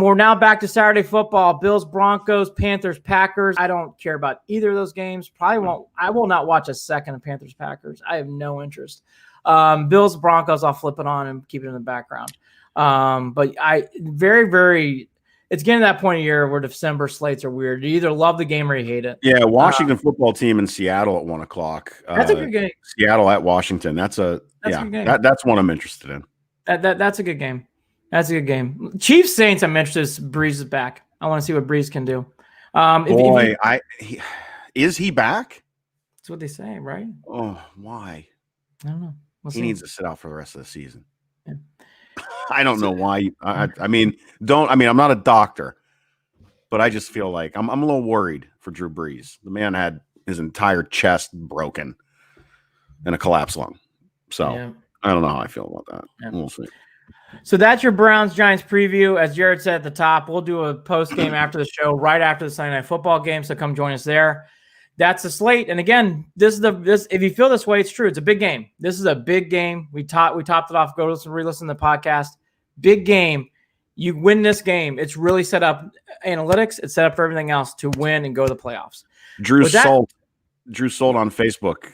We're now back to Saturday football. Bills, Broncos, Panthers, Packers. I don't care about either of those games. Probably won't. I will not watch a second of Panthers, Packers. I have no interest. Bills, Broncos, I'll flip it on and keep it in the background. But very, very, it's getting to that point of year where December slates are weird. You either love the game or you hate it. Yeah, Washington football team in Seattle at 1:00. That's a good game. Seattle at Washington. That's a good game. That's one I'm interested in. That's a good game. That's a good game. Chiefs Saints. I'm interested. Breeze is back. I want to see what Breeze can do. Is he back? That's what they say, right? Oh, why? I don't know. He needs to sit out for the rest of the season. Yeah. I don't know why. I mean, I'm not a doctor, but I just feel like I'm a little worried for Drew Brees. The man had his entire chest broken and a collapsed lung. So I don't know how I feel about that. Yeah. We'll see. So that's your Browns-Giants preview. As Jared said at the top, we'll do a post-game after the show, right after the Sunday Night Football game, so come join us there. That's the slate. And again, this if you feel this way, it's true. It's a big game. This is a big game. We topped it off. Go re-listen to the podcast. Big game. You win this game. It's really set up analytics. It's set up for everything else to win and go to the playoffs. Drew Solt on Facebook.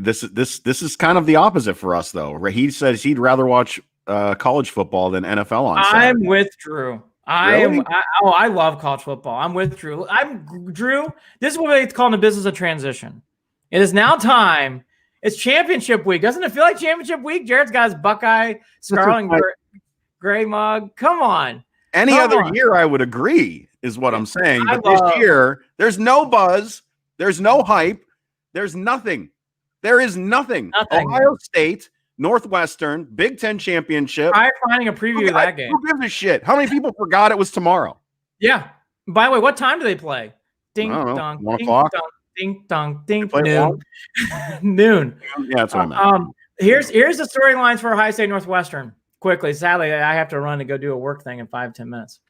This is kind of the opposite for us, though. He says he'd rather watch college football than NFL on Saturday. I'm with Drew. I love college football. I'm with Drew. Drew. This is what they call in the business of transition. It is now time. It's championship week. Doesn't it feel like championship week? Jared's got his Buckeye Scarlet Gray mug. Come on. Any other year, I would agree, is what I'm saying. But this year, there's no buzz. There's no hype. There's nothing. There is nothing. Ohio State, Northwestern, Big Ten championship. Try finding a preview of that game. Who gives a shit? How many people forgot it was tomorrow? Yeah. By the way, what time do they play? Ding dong. 1 o'clock. Ding dong. Ding noon. Noon. Yeah, that's what I meant. Here's the storylines for Ohio State Northwestern. Quickly, sadly, I have to run to go do a work thing in 5-10 minutes.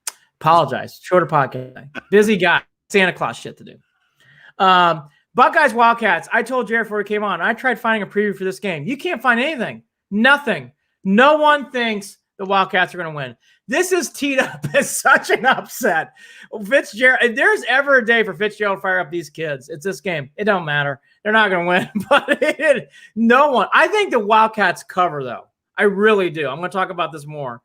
Apologize. Shorter podcast. Busy guy. Santa Claus shit to do. Buckeyes Wildcats. I told Jared before he came on, I tried finding a preview for this game. You can't find anything. Nothing. No one thinks the Wildcats are going to win. This is teed up as such an upset. Fitzgerald, if there's ever a day for Fitzgerald to fire up these kids, it's this game. It don't matter. They're not going to win. But no one. I think the Wildcats cover, though. I really do. I'm going to talk about this more.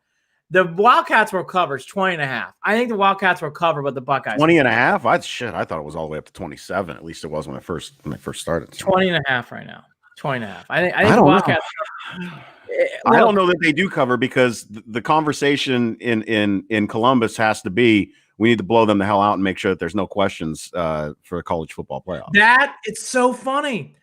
The Wildcats will cover 20.5. I think the Wildcats will cover, but the Buckeyes 20.5. I thought it was all the way up to 27. At least it was when they first started. 20.5 right now. 20.5. I think the Wildcats. I don't know that they do cover because the conversation in Columbus has to be we need to blow them the hell out and make sure that there's no questions for the college football playoff. It's so funny.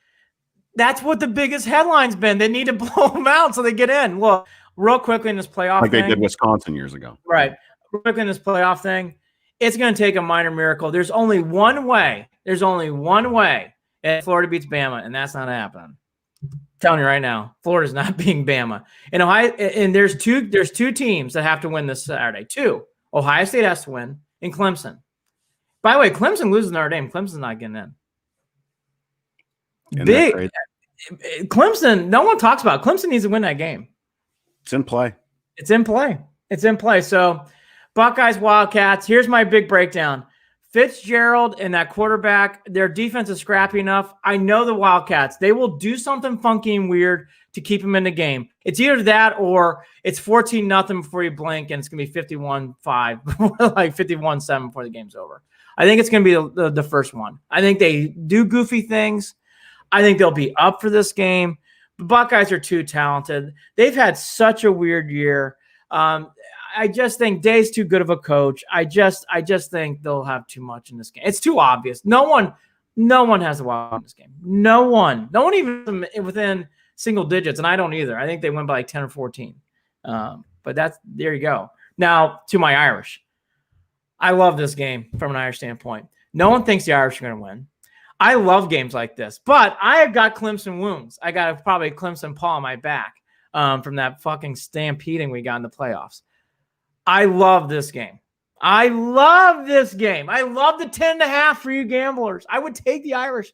That's what the biggest headline's been. They need to blow them out so they get in. Look, real quickly in this playoff like thing. They did Wisconsin years ago. Right. Real quickly in this playoff thing, it's going to take a minor miracle. There's only one way. And Florida beats Bama, and that's not happening. I'm telling you right now, Florida's not beating Bama. And Ohio, and there's two teams that have to win this Saturday. Two. Ohio State has to win, and Clemson. By the way, Clemson loses Notre Dame. Clemson's not getting in. Big Clemson, no one talks about. Clemson needs to win that game. It's in play. So Buckeyes, Wildcats. Here's my big breakdown. Fitzgerald and that quarterback, their defense is scrappy enough. I know the Wildcats. They will do something funky and weird to keep them in the game. It's either that or it's 14-0 before you blink, and it's going to be 51-5, like 51-7 before the game's over. I think it's going to be the first one. I think they do goofy things. I think they'll be up for this game. The Buckeyes are too talented. They've had such a weird year. I just think Day's too good of a coach. I just think they'll have too much in this game. It's too obvious. No one has the Wild in this game. No one even within single digits, and I don't either. I think they win by like 10 or 14. But there you go. Now to my Irish. I love this game from an Irish standpoint. No one thinks the Irish are going to win. I love games like this, but I have got Clemson wounds. I got probably a Clemson paw on my back from that fucking stampeding we got in the playoffs. I love this game. I love the 10.5 for you gamblers. I would take the Irish.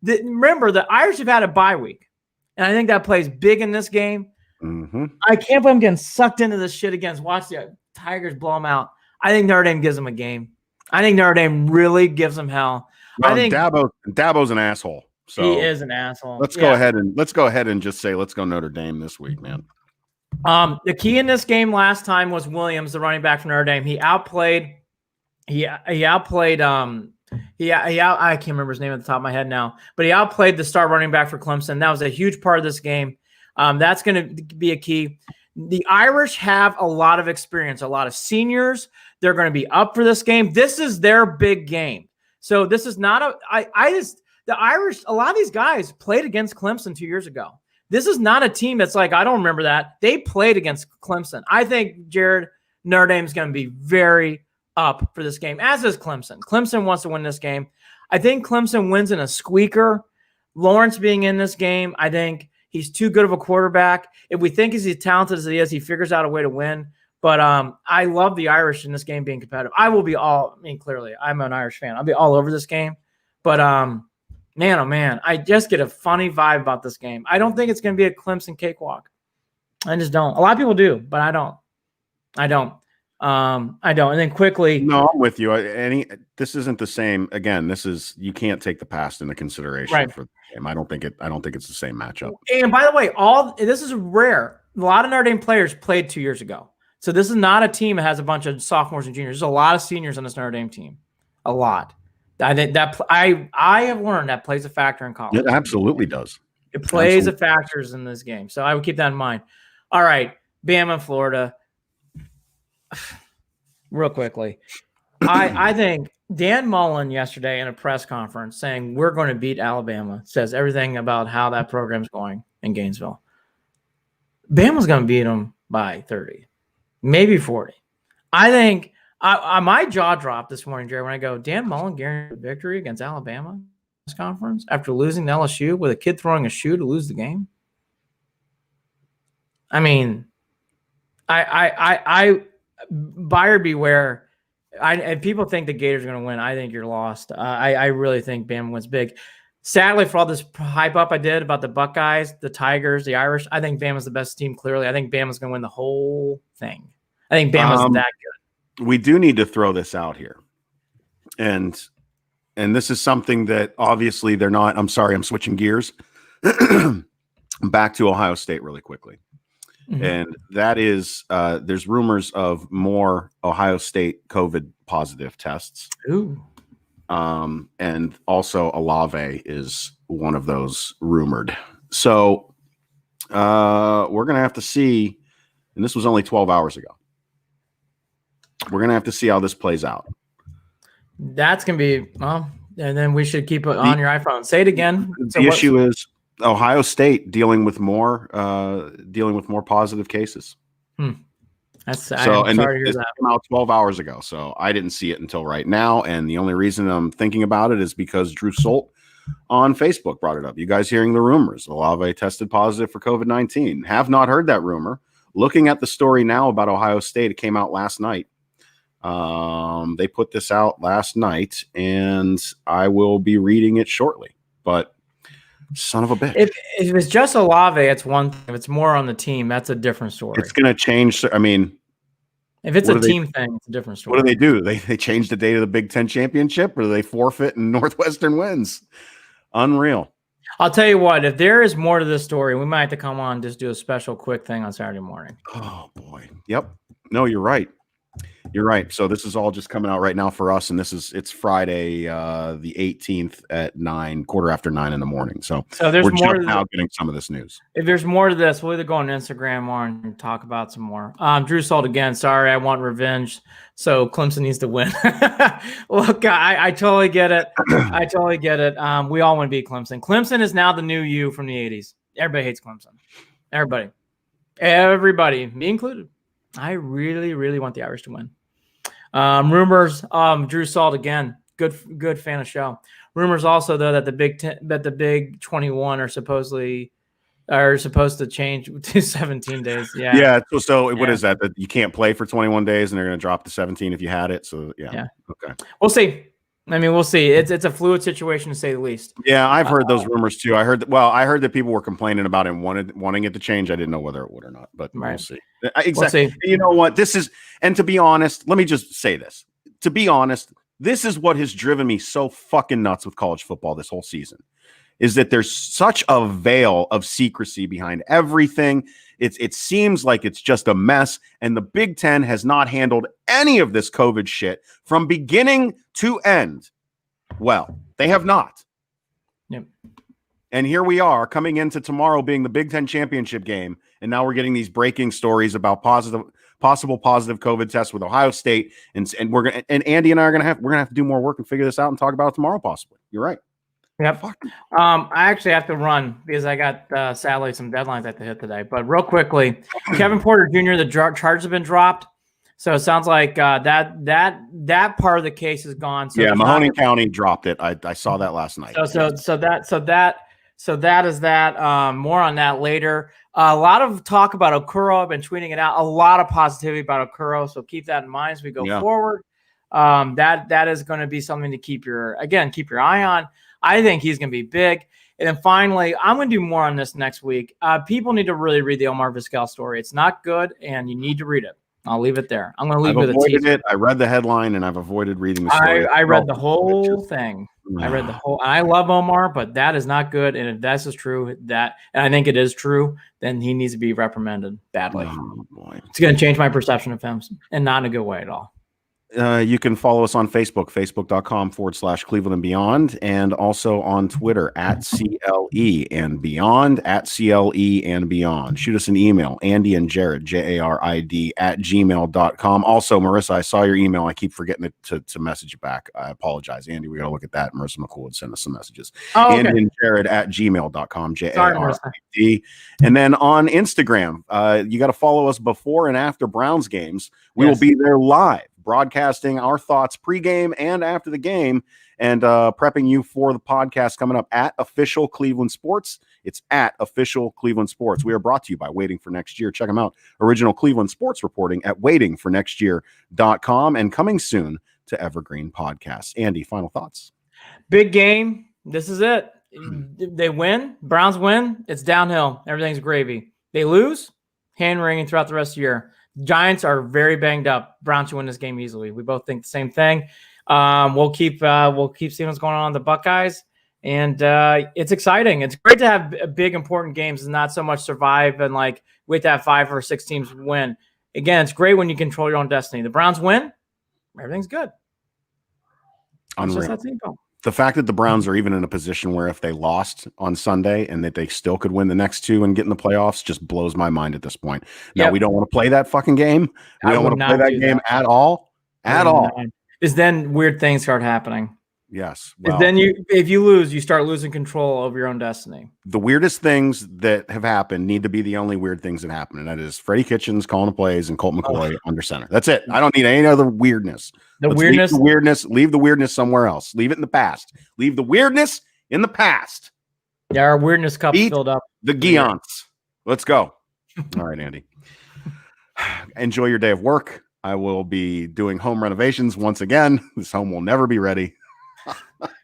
Remember, the Irish have had a bye week, and I think that plays big in this game. Mm-hmm. I can't believe I'm getting sucked into this shit against. Watch the Tigers blow them out. I think Notre Dame gives them a game. I think Notre Dame really gives them hell. Well, I think Dabo's an asshole. So he is an asshole. Let's go ahead and just say let's go Notre Dame this week, man. The key in this game last time was Williams, the running back from Notre Dame. He outplayed He outplayed I can't remember his name at the top of my head now, but he outplayed the star running back for Clemson. That was a huge part of this game. That's going to be a key. The Irish have a lot of experience, a lot of seniors. They're going to be up for this game. This is their big game. So this is not the Irish, a lot of these guys played against Clemson 2 years ago. This is not a team that's like, I don't remember that. They played against Clemson. I think, Jared, Notre Dame's going to be very up for this game, as is Clemson. Clemson wants to win this game. I think Clemson wins in a squeaker. Lawrence being in this game, I think he's too good of a quarterback. If we think he's as talented as he is, he figures out a way to win. But I love the Irish in this game being competitive. Clearly, I'm an Irish fan. I'll be all over this game. But man, oh man, I just get a funny vibe about this game. I don't think it's going to be a Clemson cakewalk. I just don't. A lot of people do, but I don't. And then quickly. No, I'm with you. This isn't the same. Again, you can't take the past into consideration for the game. I don't think it's the same matchup. And by the way, this is rare. A lot of Notre Dame players played 2 years ago. So this is not a team that has a bunch of sophomores and juniors. There's a lot of seniors on this Notre Dame team. A lot. I think that I have learned that plays a factor in college. It absolutely does. It plays a factor in this game. So I would keep that in mind. All right, Bama, Florida. Real quickly, I think Dan Mullen yesterday in a press conference saying we're going to beat Alabama says everything about how that program's going in Gainesville. Bama's going to beat them by 30, maybe 40. I think my jaw dropped this morning, Jerry, when I go, Dan Mullen guaranteed victory against Alabama press conference after losing to LSU with a kid throwing a shoe to lose the game. I mean, I buyer beware. If people think the Gators are going to win, I think you're lost. I really think Bama wins big. Sadly, for all this hype up I did about the Buckeyes, the Tigers, the Irish, I think Bama's the best team, clearly. I think Bama's going to win the whole thing. I think Bama's that good. We do need to throw this out here. And this is something that obviously they're not. I'm sorry, I'm switching gears. Back to Ohio State really quickly. Mm-hmm. And that is, there's rumors of more Ohio State COVID positive tests. Ooh. And also Olave is one of those rumored. So we're going to have to see, and this was only 12 hours ago. We're going to have to see how this plays out. That's going to be, and then we should keep it on your iPhone. Say it again. The issue is Ohio State dealing with more positive cases. I'm sorry to hear this that. came out 12 hours ago, so I didn't see it until right now. And the only reason I'm thinking about it is because Drew Solt on Facebook brought it up. You guys hearing the rumors? Olave tested positive for COVID-19. Have not heard that rumor. Looking at the story now about Ohio State, it came out last night. They put this out last night, and I will be reading it shortly. But son of a bitch. If it's just Olave, it's one thing. If it's more on the team, that's a different story. It's going to change. I mean, if it's a team thing, it's a different story. What do? They change the date of the Big Ten championship, or do they forfeit and Northwestern wins? Unreal. I'll tell you what, if there is more to this story, we might have to come on and just do a special quick thing on Saturday morning. Oh, boy. Yep. No, you're right. You're right. So this is all just coming out right now for us, and it's Friday, the 18th at 9:15 in the morning. So there's we're more just now getting some of this news. If there's more to this, we'll either go on Instagram or and talk about some more. Drew Salt again. Sorry, I want revenge. So Clemson needs to win. Look, I totally get it. I totally get it. We all want to beat Clemson. Clemson is now the new you from the 80s. Everybody hates Clemson. Everybody, me included. I really, really want the Irish to win. Rumors, Drew Salt again, good fan of show. Rumors also though that the Big 21 are supposed to change to 17 days. Yeah. Yeah. So what is that? That you can't play for 21 days and they're going to drop to 17 if you had it. So yeah. Okay. We'll see. I mean, we'll see. It's a fluid situation to say the least. Yeah, I've heard those rumors too. I heard that people were complaining about it and wanting it to change. I didn't know whether it would or not, but We'll see. Exactly. We'll see. You know what? And to be honest, let me just say this. To be honest, this is what has driven me so fucking nuts with college football this whole season. is that there's such a veil of secrecy behind everything. It seems like it's just a mess, and the Big Ten has not handled any of this COVID shit from beginning to end. Well, they have not. Yep. And here we are coming into tomorrow being the Big Ten championship game, and now we're getting these breaking stories about possible positive COVID tests with Ohio State, and Andy and I are gonna have to do more work and figure this out and talk about it tomorrow, possibly. You're right. Yep. I actually have to run because I got sadly some deadlines I have to hit today. But real quickly, Kevin Porter Jr. The charges have been dropped, so it sounds like that part of the case is gone. So yeah, Mahoney County dropped it. I saw that last night. So that is that. More on that later. A lot of talk about Okuro. I've been tweeting it out. A lot of positivity about Okuro, so keep that in mind as we go forward. That is going to be something to keep your eye on. I think he's going to be big. And then finally, I'm going to do more on this next week. People need to really read the Omar Vizquel story. It's not good, and you need to read it. I'll leave it there. I'm going to leave it with a teaser. I read the headline, and I've avoided reading the story. I read the whole thing. I read the whole. I love Omar, but that is not good. And if this is true, and I think it is true, then he needs to be reprimanded badly. Oh, boy. It's going to change my perception of him, and not in a good way at all. You can follow us on Facebook, facebook.com/Cleveland and Beyond, and also on Twitter @CLE and Beyond, @CLE and Beyond. Shoot us an email, Andy and Jarid, JARID @gmail.com. Also, Marissa, I saw your email. I keep forgetting to message you back. I apologize, Andy. We got to look at that. Marissa McCool would send us some messages. Oh, okay. Andy and Jarid @gmail.com, JARID. And then on Instagram, you got to follow us before and after Browns games. We will be there live, broadcasting our thoughts pregame and after the game, and prepping you for the podcast coming up at Official Cleveland Sports. It's at Official Cleveland Sports. We are brought to you by Waiting for Next Year. Check them out. Original Cleveland sports reporting at waitingfornextyear.com, and coming soon to Evergreen Podcasts. Andy, final thoughts? Big game. This is it. They win. Browns win. It's downhill. Everything's gravy. They lose. Hand wringing throughout the rest of the year. Giants are very banged up. Browns should win this game easily. We both think the same thing. We'll keep seeing what's going on with the Buckeyes, and it's exciting. It's great to have big important games and not so much survive and like wait to have 5 or 6 teams win. Again, it's great when you control your own destiny. The Browns win, everything's good. It's just that simple. The fact that the Browns are even in a position where if they lost on Sunday and that they still could win the next 2 and get in the playoffs just blows my mind at this point. Now, we don't want to play that fucking game. We don't want to play that game at all. At all. Because then weird things start happening. Yes. Well, then if you lose, you start losing control over your own destiny. The weirdest things that have happened need to be the only weird things that happen, and that is Freddie Kitchens calling the plays and Colt McCoy under center. That's it. I don't need any other weirdness. Leave the weirdness somewhere else. Leave it in the past. Leave the weirdness in the past. Yeah, our weirdness cup filled up. The Giants. Let's go. All right, Andy. Enjoy your day of work. I will be doing home renovations once again. This home will never be ready.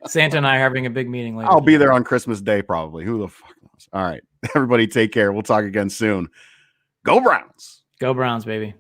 Santa and I are having a big meeting later. I'll be there on Christmas Day, probably. Who the fuck knows? All right. Everybody take care. We'll talk again soon. Go Browns. Go Browns, baby.